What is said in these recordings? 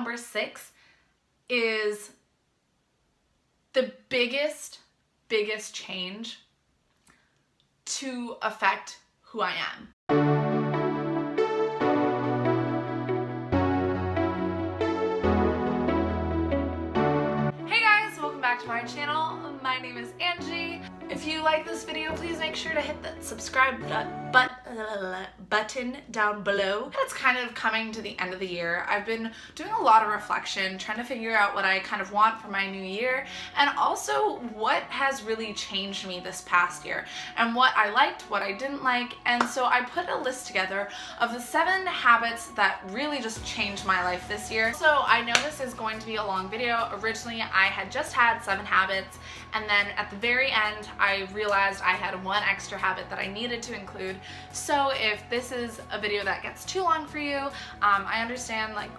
Number 6 is the biggest change to affect who I am. Hey guys, welcome back to my channel. My name is Angie. If you like this video, please make sure to hit that subscribe button down below. It's kind of coming to the end of the year. I've been doing a lot of reflection, trying to figure out what I kind of want for my new year, and also what has really changed me this past year, and what I liked, what I didn't like. And so I put a list together of the 7 habits that really just changed my life this year. So I know this is going to be a long video. Originally, I had just had 7 habits, and then at the very end, I realized I had 1 extra habit that I needed to include. So if this is a video that gets too long for you, I understand, like,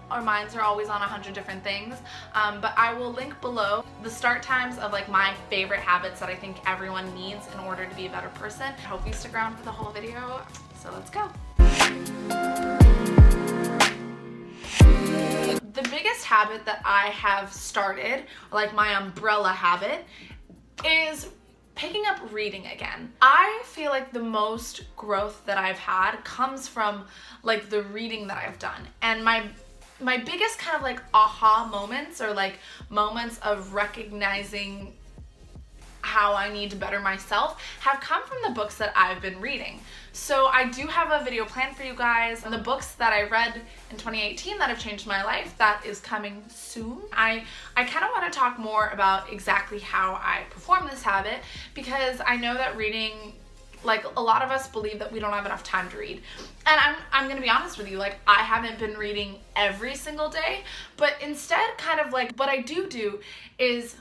our minds are always on 100 different things, but I will link below the start times of like my favorite habits that I think everyone needs in order to be a better person. I hope you stick around for the whole video, so let's go. The biggest habit that I have started, like my umbrella habit, is picking up reading again. I feel like the most growth that I've had comes from like the reading that I've done. And my biggest kind of like aha moments, or like moments of recognizing how I need to better myself, have come from the books that I've been reading. So I do have a video planned for you guys, and the books that I read in 2018 that have changed my life, that is coming soon. I kind of want to talk more about exactly how I perform this habit, because I know that reading, like, a lot of us believe that we don't have enough time to read. And I'm gonna be honest with you, like, I haven't been reading every single day, but instead kind of like what I do is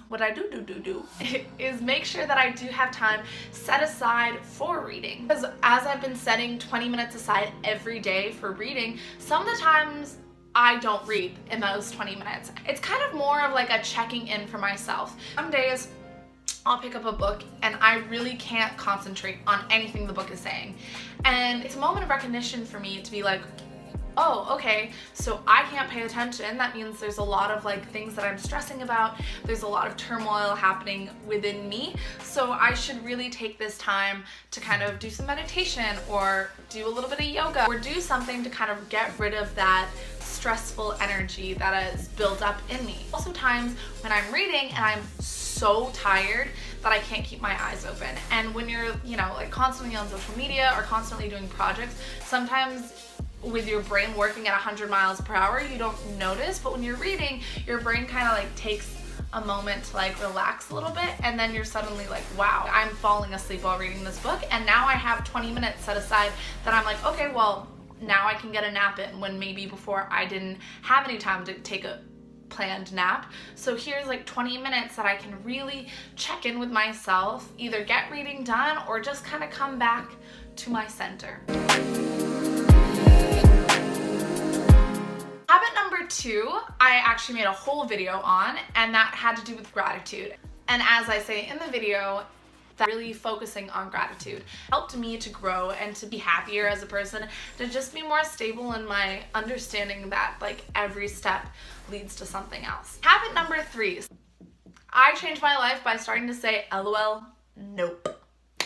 is make sure that I do have time set aside for reading. Because as I've been setting 20 minutes aside every day for reading, some of the times I don't read in those 20 minutes. It's kind of more of like a checking in for myself. Some days I'll pick up a book and I really can't concentrate on anything the book is saying. And it's a moment of recognition for me to be like, oh, okay, so I can't pay attention. That means there's a lot of like things that I'm stressing about. There's a lot of turmoil happening within me. So I should really take this time to kind of do some meditation, or do a little bit of yoga, or do something to kind of get rid of that stressful energy that is built up in me. Also times when I'm reading and I'm so tired that I can't keep my eyes open. And when you're, you know, like constantly on social media or constantly doing projects, sometimes with your brain working at 100 miles per hour, you don't notice, but when you're reading, your brain kind of like takes a moment to like relax a little bit, and then you're suddenly like, wow, I'm falling asleep while reading this book, and now I have 20 minutes set aside that I'm like, okay, well, now I can get a nap in, when maybe before I didn't have any time to take a planned nap. So here's like 20 minutes that I can really check in with myself, either get reading done or just kind of come back to my center. Habit number 2, I actually made a whole video on, and that had to do with gratitude. And as I say in the video, that really focusing on gratitude helped me to grow and to be happier as a person, to just be more stable in my understanding that like every step leads to something else. Habit number 3, I changed my life by starting to say LOL, nope.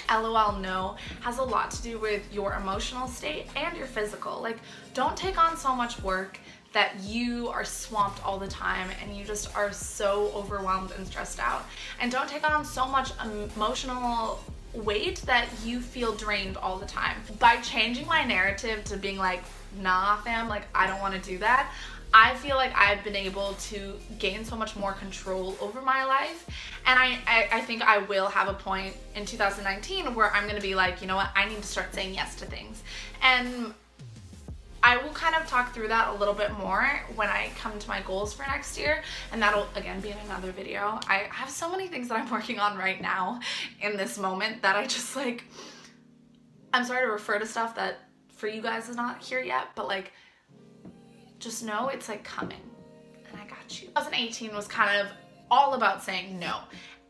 LOL no has a lot to do with your emotional state and your physical. Like, don't take on so much work that you are swamped all the time and you just are so overwhelmed and stressed out. And don't take on so much emotional weight that you feel drained all the time. By changing my narrative to being like, nah fam, like I don't want to do that, I feel like I've been able to gain so much more control over my life. And I think I will have a point in 2019 where I'm gonna be like, you know what, I need to start saying yes to things. And I will kind of talk through that a little bit more when I come to my goals for next year, and that'll again be in another video. I have so many things that I'm working on right now in this moment that I just like, I'm sorry to refer to stuff that for you guys is not here yet, but like, just know it's like coming, and I got you. 2018 was kind of all about saying no.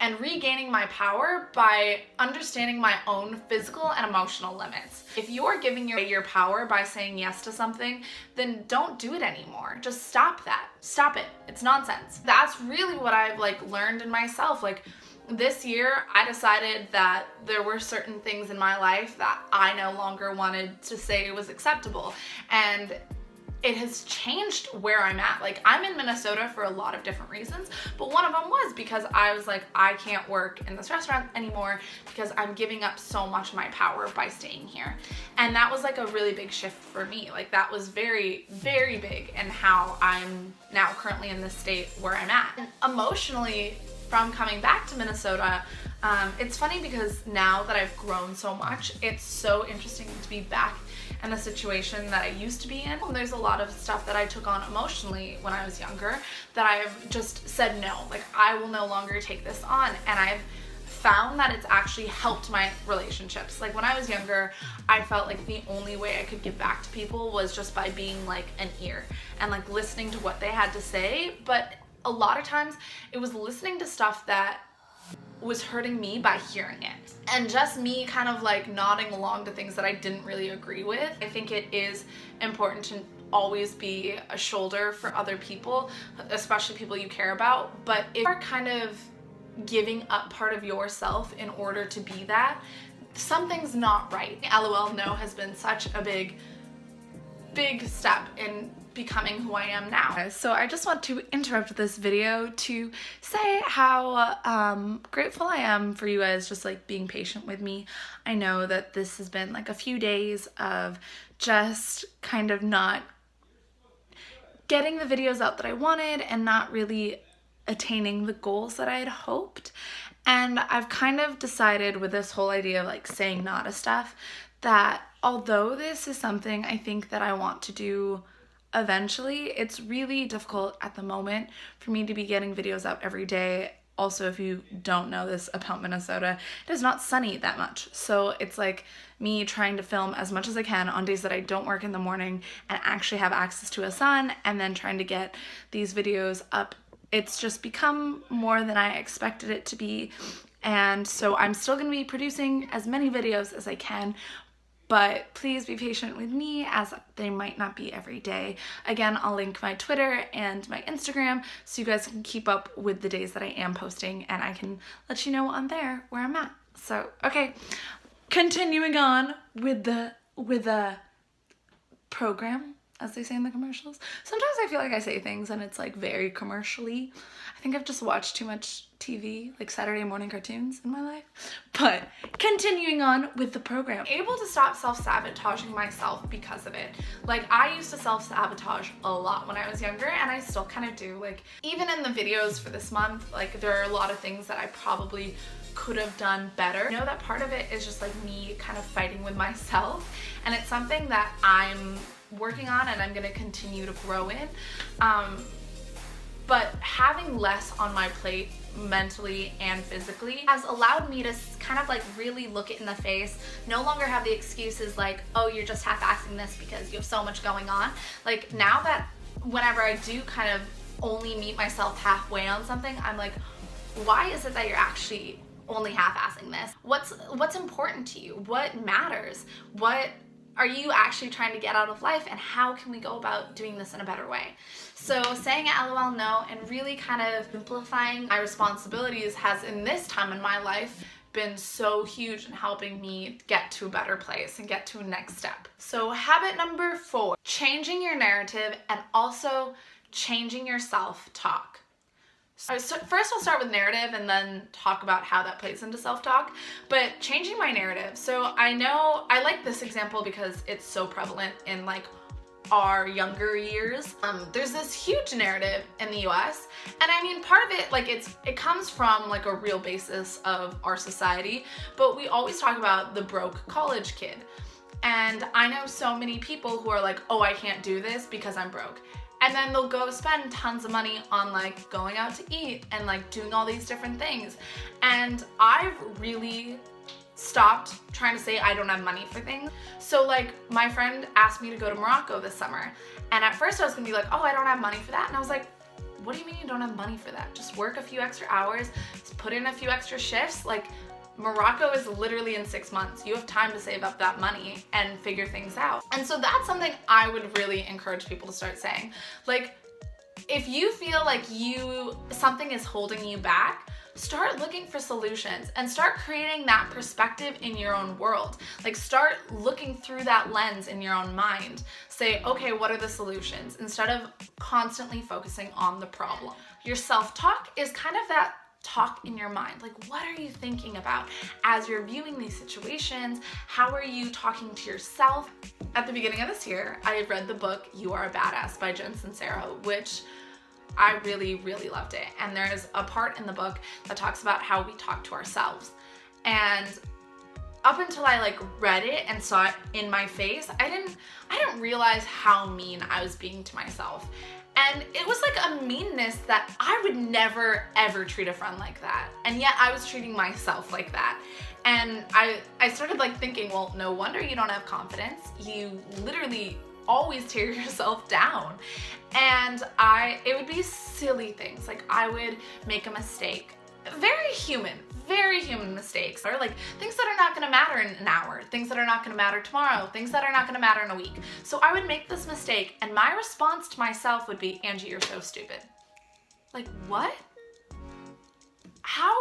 and regaining my power by understanding my own physical and emotional limits. If you're giving your power by saying yes to something, then don't do it anymore. Just stop that. Stop it. It's nonsense. That's really what I've learned in myself. This year, I decided that there were certain things in my life that I no longer wanted to say was acceptable. And it has changed where I'm at. I'm in Minnesota for a lot of different reasons, but one of them was because I was like, I can't work in this restaurant anymore because I'm giving up so much of my power by staying here. And that was a really big shift for me. That was very, very big in how I'm now currently in this state where I'm at. And emotionally, from coming back to Minnesota, it's funny because now that I've grown so much, it's so interesting to be back in the situation that I used to be in. And there's a lot of stuff that I took on emotionally when I was younger that I've just said no. I will no longer take this on. And I've found that it's actually helped my relationships. When I was younger, I felt like the only way I could give back to people was just by being an ear and listening to what they had to say. But a lot of times it was listening to stuff that was hurting me by hearing it, and just me kind of nodding along to things that I didn't really agree with. I think it is important to always be a shoulder for other people, especially people you care about, but if you're kind of giving up part of yourself in order to be that, something's not right. LOL no has been such a big step in becoming who I am now. So I just want to interrupt this video to say how grateful I am for you guys just being patient with me. I know that this has been a few days of just kind of not getting the videos out that I wanted and not really attaining the goals that I had hoped. And I've kind of decided with this whole idea of saying no to stuff that although this is something I think that I want to do eventually, it's really difficult at the moment for me to be getting videos out every day. Also, if you don't know this about Minnesota, it is not sunny that much. So it's me trying to film as much as I can on days that I don't work in the morning and actually have access to a sun, and then trying to get these videos up. It's just become more than I expected it to be. And so I'm still going to be producing as many videos as I can, but please be patient with me as they might not be every day. Again, I'll link my Twitter and my Instagram so you guys can keep up with the days that I am posting, and I can let you know on there where I'm at. So, okay, continuing on with the program, as they say in the commercials. Sometimes I feel like I say things and it's very commercially. I think I've just watched too much TV, Saturday morning cartoons in my life. But continuing on with the program. I'm able to stop self-sabotaging myself because of it. I used to self-sabotage a lot when I was younger, and I still kind of do. Even in the videos for this month, there are a lot of things that I probably could have done better. I know that part of it is just me kind of fighting with myself, and it's something that I'm working on and I'm going to continue to grow in. But having less on my plate mentally and physically has allowed me to kind of really look it in the face, no longer have the excuses oh, you're just half-assing this because you have so much going on. Now that whenever I do kind of only meet myself halfway on something, I'm why is it that you're actually only half-assing this? What's important to you? What matters? What are you actually trying to get out of life, and how can we go about doing this in a better way? So saying LOL no and really kind of simplifying my responsibilities has, in this time in my life, been so huge in helping me get to a better place and get to a next step. So habit number 4, changing your narrative and also changing your self-talk. So first I'll start with narrative and then talk about how that plays into self-talk, but changing my narrative. So I know, I like this example because it's so prevalent in our younger years. There's this huge narrative in the US, and I mean, part of it, it comes from a real basis of our society, but we always talk about the broke college kid. And I know so many people who are oh, I can't do this because I'm broke. And then they'll go spend tons of money on going out to eat and doing all these different things. And I've really stopped trying to say I don't have money for things. So my friend asked me to go to Morocco this summer. And at first I was gonna be oh, I don't have money for that. And I was What do you mean you don't have money for that? Just work a few extra hours, just put in a few extra shifts. Like, Morocco is literally in 6 months. You have time to save up that money and figure things out. And so that's something I would really encourage people to start saying. Like, if you feel like something is holding you back, start looking for solutions and start creating that perspective in your own world. Like, start looking through that lens in your own mind. Say, okay, what are the solutions? Instead of constantly focusing on the problem. Your self-talk is kind of that talk in your mind. Like, what are you thinking about as you're viewing these situations? How are you talking to yourself? At the beginning of this year, I had read the book You Are a Badass by Jen Sincero, which I really, really loved it. And there's a part in the book that talks about how we talk to ourselves. And up until I like read it and saw it in my face, I didn't realize how mean I was being to myself. And it was like a meanness that I would never ever treat a friend like that. And yet I was treating myself like that. And I started like thinking, well, no wonder you don't have confidence. You literally always tear yourself down. And it would be silly things. Like, I would make a mistake. Very human mistakes, or like things that are not going to matter in an hour, things that are not going to matter tomorrow, things that are not going to matter in a week. So I would make this mistake, and my response to myself would be, Angie, you're so stupid. Like, what? How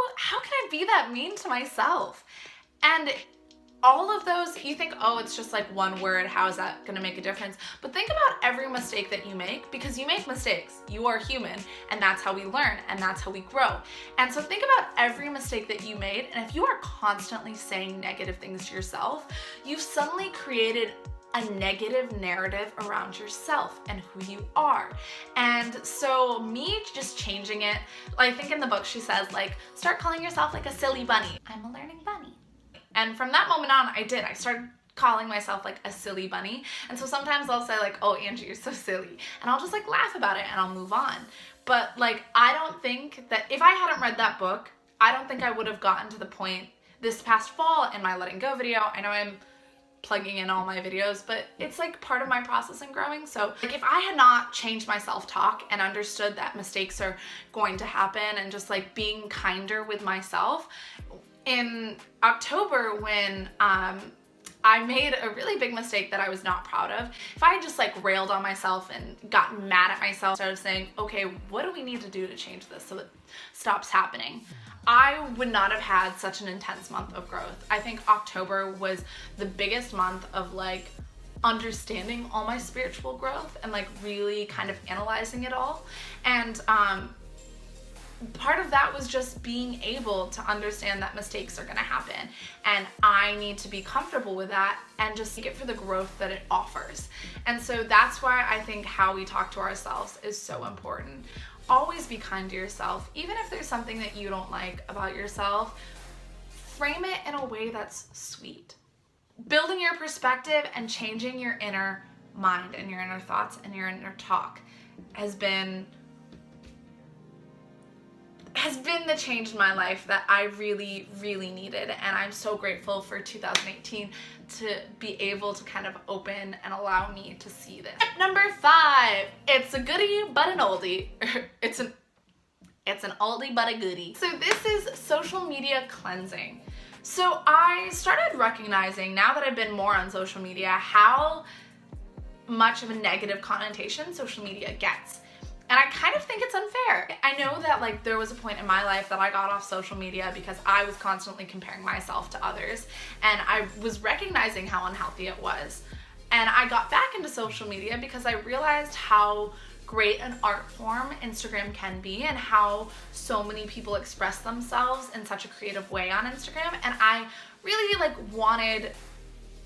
can I be that mean to myself? And all of those, you think, oh, it's just like one word, how is that gonna make a difference? But think about every mistake that you make, because you make mistakes. You are human, and that's how we learn, and that's how we grow. And so think about every mistake that you made, and if you are constantly saying negative things to yourself, you've suddenly created a negative narrative around yourself and who you are. And so me just changing it, I think in the book she says, like, start calling yourself like a silly bunny. I'm a learning bunny. And from that moment on, I started calling myself like a silly bunny. And so sometimes I'll say like, oh, Angie, you're so silly. And I'll just like laugh about it and I'll move on. But like, I don't think that if I hadn't read that book, I don't think I would have gotten to the point this past fall in my letting go video. I know I'm plugging in all my videos, but it's like part of my process in growing. So like, if I had not changed my self-talk and understood that mistakes are going to happen and just like being kinder with myself, in October when I made a really big mistake that I was not proud of, if I had just like railed on myself and gotten mad at myself, started saying, okay, what do we need to do to change this so it stops happening? I would not have had such an intense month of growth. I think October was the biggest month of like understanding all my spiritual growth and like really kind of analyzing it all. And part of that was just being able to understand that mistakes are going to happen, and I need to be comfortable with that and just take it for the growth that it offers. And so that's why I think how we talk to ourselves is so important. Always be kind to yourself. Even if there's something that you don't like about yourself, frame it in a way that's sweet. Building your perspective and changing your inner mind and your inner thoughts and your inner talk has been the change in my life that I really, really needed. And I'm so grateful for 2018 to be able to kind of open and allow me to see this. Number 5, it's a goodie but an oldie. It's an oldie but a goodie. So this is social media cleansing. So I started recognizing, now that I've been more on social media, how much of a negative connotation social media gets. And I kind of think it's unfair. I know that like there was a point in my life that I got off social media because I was constantly comparing myself to others, and I was recognizing how unhealthy it was. And I got back into social media because I realized how great an art form Instagram can be and how so many people express themselves in such a creative way on Instagram. And I really like wanted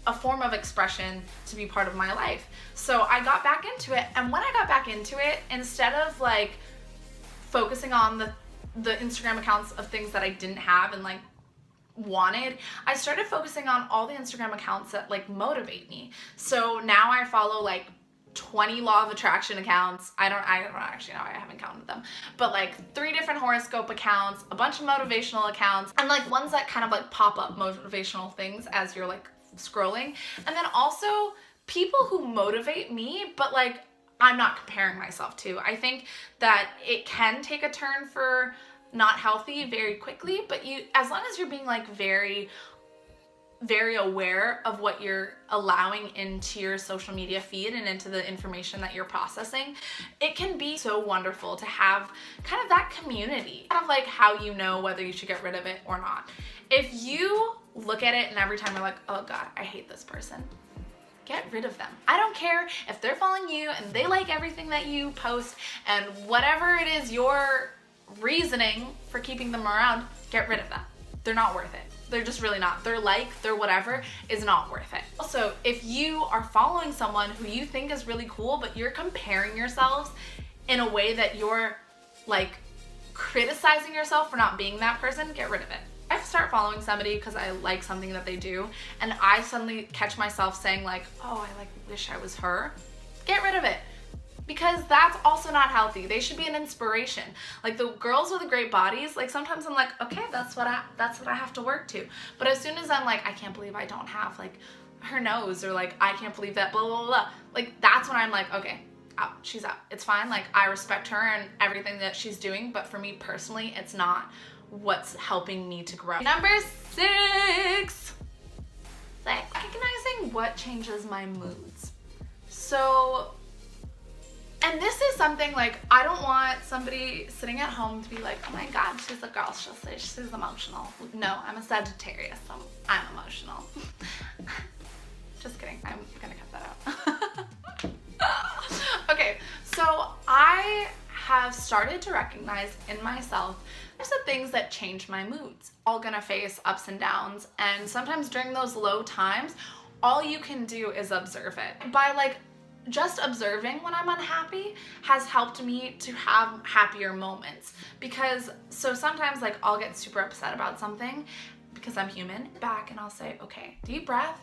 a form of expression to be part of my life. So I got back into it, and when I got back into it, instead of like focusing on the Instagram accounts of things that I didn't have and like wanted, I started focusing on all the Instagram accounts that like motivate me. So now I follow like 20 law of attraction accounts. I don't actually know, I haven't counted them, but like 3 different horoscope accounts, a bunch of motivational accounts, and like ones that kind of like pop up motivational things as you're like scrolling. And then also people who motivate me, but like I'm not comparing myself to. I think that it can take a turn for not healthy very quickly, but as long as you're being like very aware of what you're allowing into your social media feed and into the information that you're processing, it can be so wonderful to have kind of that community, kind of like how you know whether you should get rid of it or not. If you look at it and every time you're like, oh God, I hate this person, get rid of them. I don't care if they're following you and they like everything that you post and whatever it is your reasoning for keeping them around, get rid of them. They're not worth it. They're just really not. Their whatever is not worth it. Also, if you are following someone who you think is really cool, but you're comparing yourselves in a way that you're like criticizing yourself for not being that person, get rid of it. I start following somebody because I like something that they do, and I suddenly catch myself saying like, oh, I like wish I was her. Get rid of it. Because that's also not healthy. They should be an inspiration. Like the girls with the great bodies, like sometimes I'm like, okay, that's what I have to work to. But as soon as I'm like, I can't believe I don't have like her nose, or like I can't believe that blah blah blah, like that's when I'm like, okay, out, she's out. It's fine. Like I respect her and everything that she's doing, but for me personally, it's not what's helping me to grow. Number 6. Recognizing what changes my moods. So, and this is something like, I don't want somebody sitting at home to be like, oh my God, she's a girl, she's emotional. No, I'm a Sagittarius, so I'm emotional. Just kidding, I'm gonna cut that out. Okay, so I have started to recognize in myself there's the things that change my moods. All gonna face ups and downs, and sometimes during those low times, all you can do is observe it. By like just observing when I'm unhappy has helped me to have happier moments, because so sometimes like I'll get super upset about something because I'm human, back and I'll say, okay, deep breath.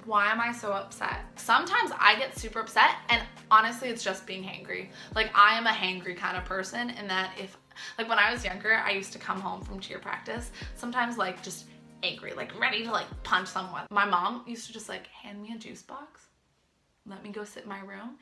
Why am I so upset? Sometimes I get super upset, and honestly it's just being hangry. Like I am a hangry kind of person, in that if like when I was younger, I used to come home from cheer practice sometimes like just angry, like ready to like punch someone. My mom used to just like hand me a juice box, let me go sit in my room,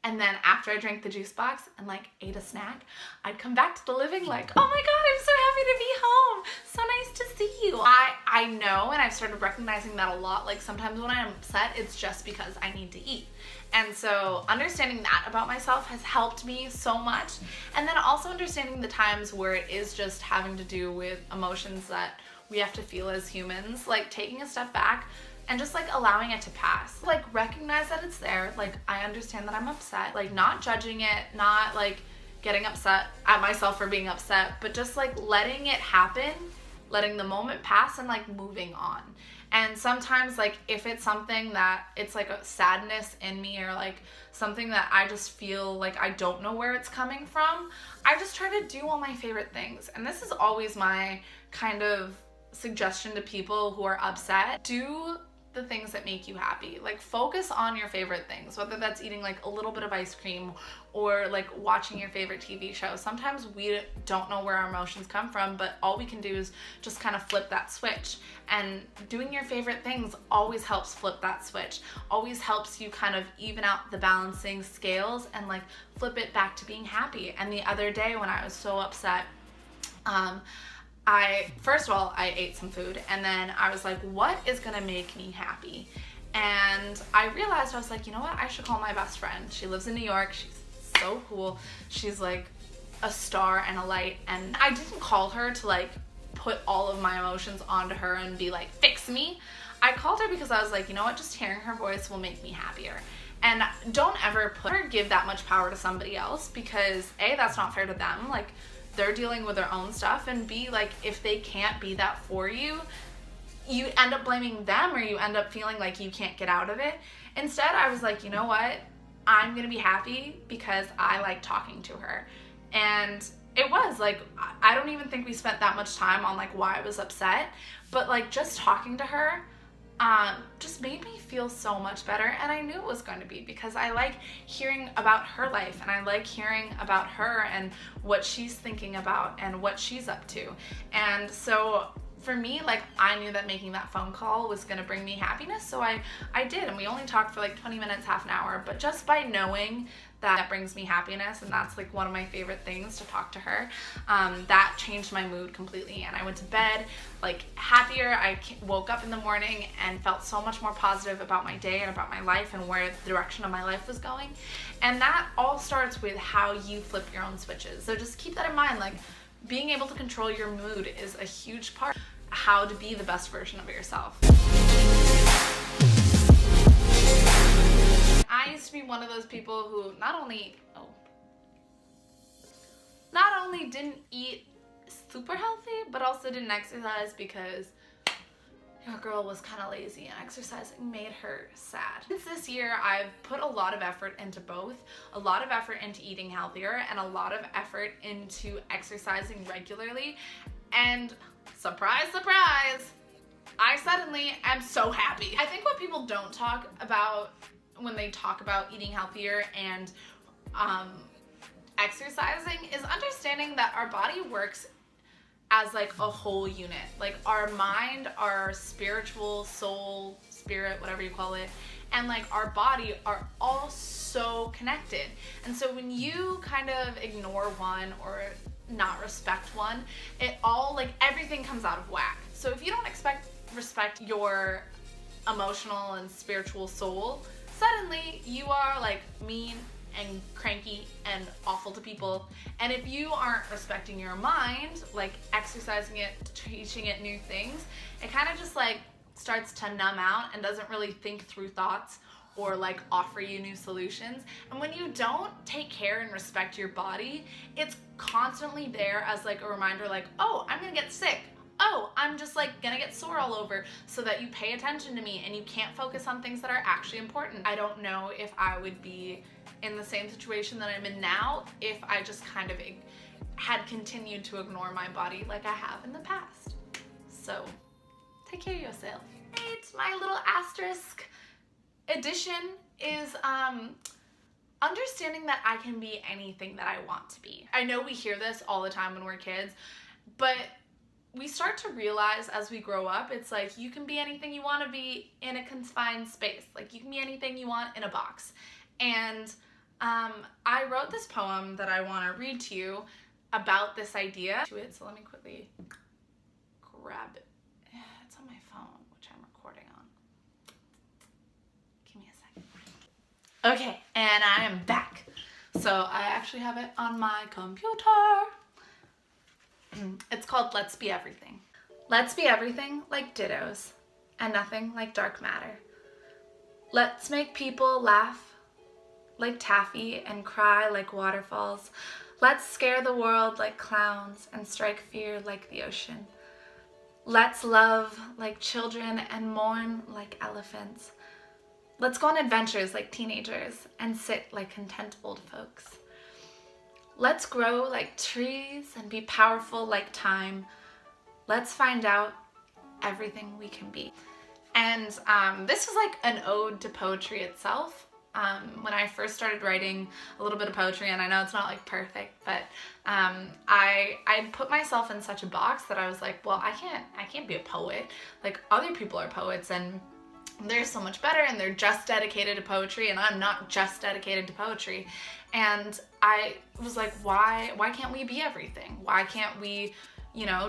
and then after I drank the juice box and like ate a snack, I'd come back to the living like, oh my God, I'm so happy to be home. So nice to see you. I know, and I've started recognizing that a lot. Like sometimes when I'm upset, it's just because I need to eat. And so understanding that about myself has helped me so much. And then also understanding the times where it is just having to do with emotions that we have to feel as humans, like taking a step back and just like allowing it to pass. Like recognize that it's there. Like I understand that I'm upset, like not judging it, not like getting upset at myself for being upset, but just like letting it happen, letting the moment pass and like moving on. And sometimes like if it's something that it's like a sadness in me, or like something that I just feel like I don't know where it's coming from, I just try to do all my favorite things. And this is always my kind of suggestion to people who are upset. Do the things that make you happy. Like focus on your favorite things, whether that's eating like a little bit of ice cream or like watching your favorite TV show. Sometimes we don't know where our emotions come from, but all we can do is just kind of flip that switch. And doing your favorite things always helps flip that switch, always helps you kind of even out the balancing scales and like flip it back to being happy. And the other day when I was so upset, first of all, I ate some food, and then I was like, what is gonna make me happy? And I realized, I was like, you know what? I should call my best friend. She lives in New York. She's so cool. She's like a star and a light. And I didn't call her to like put all of my emotions onto her and be like, fix me. I called her because I was like, you know what? Just hearing her voice will make me happier. And don't ever give that much power to somebody else, because A, that's not fair to them. Like, they're dealing with their own stuff, and B, like if they can't be that for you, you end up blaming them, or you end up feeling like you can't get out of it. Instead, I was like, you know what? I'm gonna be happy because I like talking to her. And it was like, I don't even think we spent that much time on like why I was upset, but like just talking to her just made me feel so much better. And I knew it was going to be, because I like hearing about her life, and I like hearing about her and what she's thinking about and what she's up to. And so for me, like, I knew that making that phone call was gonna bring me happiness, so I did, and we only talked for like 20 minutes, half an hour, but just by knowing that brings me happiness, and that's like one of my favorite things, to talk to her, that changed my mood completely, and I went to bed like happier. I woke up in the morning and felt so much more positive about my day and about my life and where the direction of my life was going. And that all starts with how you flip your own switches. So just keep that in mind, like, being able to control your mood is a huge part of how to be the best version of yourself. I used to be one of those people who not only didn't eat super healthy, but also didn't exercise because your girl was kind of lazy and exercising made her sad. Since this year, I've put a lot of effort into both, a lot of effort into eating healthier and a lot of effort into exercising regularly, and surprise, surprise, I suddenly am so happy. I think what people don't talk about when they talk about eating healthier and exercising is understanding that our body works as like a whole unit. Like, our mind, our spiritual soul, spirit, whatever you call it, and like our body are all so connected. And so when you kind of ignore one or not respect one, it all, like, everything comes out of whack. So if you don't respect your emotional and spiritual soul, suddenly you are like mean and cranky and awful to people. And if you aren't respecting your mind, like exercising it, teaching it new things, it kind of just like starts to numb out and doesn't really think through thoughts or like offer you new solutions. And when you don't take care and respect your body, it's constantly there as like a reminder, like, oh, I'm gonna get sick. Oh, I'm just like gonna get sore all over, so that you pay attention to me and you can't focus on things that are actually important. I don't know if I would be in the same situation that I'm in now if I just kind of had continued to ignore my body like I have in the past. So take care of yourself. It's my little asterisk addition is understanding that I can be anything that I want to be. I know we hear this all the time when we're kids, but we start to realize as we grow up, it's like you can be anything you want to be in a confined space. Like, you can be anything you want in a box. And I wrote this poem that I want to read to you about this idea. So let me quickly grab it. It's on my phone, which I'm recording on. Give me a second. Okay, and I am back. So I actually have it on my computer. It's called Let's Be Everything. Let's be everything like dittos and nothing like dark matter. Let's make people laugh like taffy and cry like waterfalls. Let's scare the world like clowns and strike fear like the ocean. Let's love like children and mourn like elephants. Let's go on adventures like teenagers and sit like content old folks. Let's grow like trees and be powerful like time. Let's find out everything we can be. And this is like an ode to poetry itself. When I first started writing a little bit of poetry, and I know it's not like perfect, but I put myself in such a box that I was like, well, I can't be a poet. Like, other people are poets and they're so much better and they're just dedicated to poetry, and I'm not just dedicated to poetry. And I was like, why can't we be everything? Why can't we,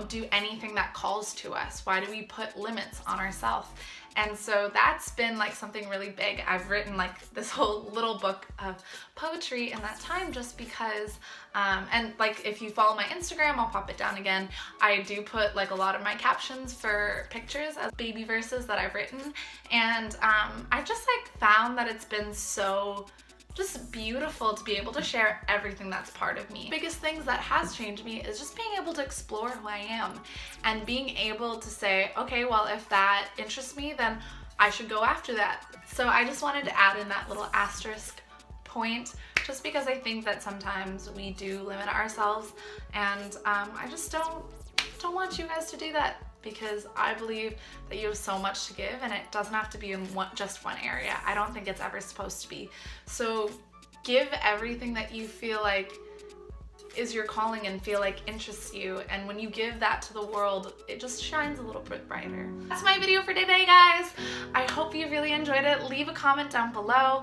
do anything that calls to us? Why do we put limits on ourselves? And so that's been like something really big. I've written like this whole little book of poetry in that time just because, and like if you follow my Instagram, I'll pop it down again. I do put like a lot of my captions for pictures as baby verses that I've written. And I just like found that it's been so just beautiful to be able to share everything that's part of me. The biggest things that has changed me is just being able to explore who I am and being able to say, okay, well, if that interests me, then I should go after that. So I just wanted to add in that little asterisk point, just because I think that sometimes we do limit ourselves, and I just don't want you guys to do that, because I believe that you have so much to give, and it doesn't have to be in just one area. I don't think it's ever supposed to be. So give everything that you feel like is your calling and feel like interests you, and when you give that to the world, it just shines a little bit brighter. That's my video for today, guys. I hope you really enjoyed it. Leave a comment down below.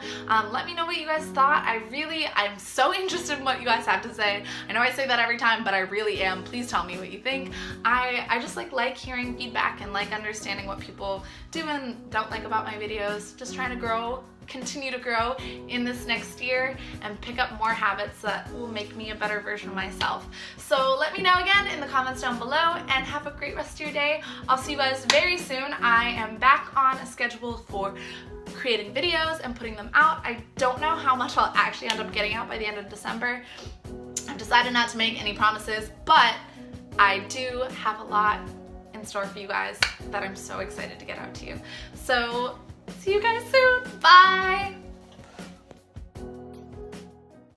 Let me know what you guys thought. I'm so interested in what you guys have to say. I know I say that every time, but I really am. Please tell me what you think. I just like hearing feedback and like understanding what people do and don't like about my videos. Just trying to grow, continue to grow in this next year and pick up more habits that will make me a better version of myself. So let me know again in the comments down below, and have a great rest of your day. I'll see you guys very soon. I am back on a schedule for creating videos and putting them out. I don't know how much I'll actually end up getting out by the end of December. I've decided not to make any promises, but I do have a lot in store for you guys that I'm so excited to get out to you. So see you guys soon. Bye.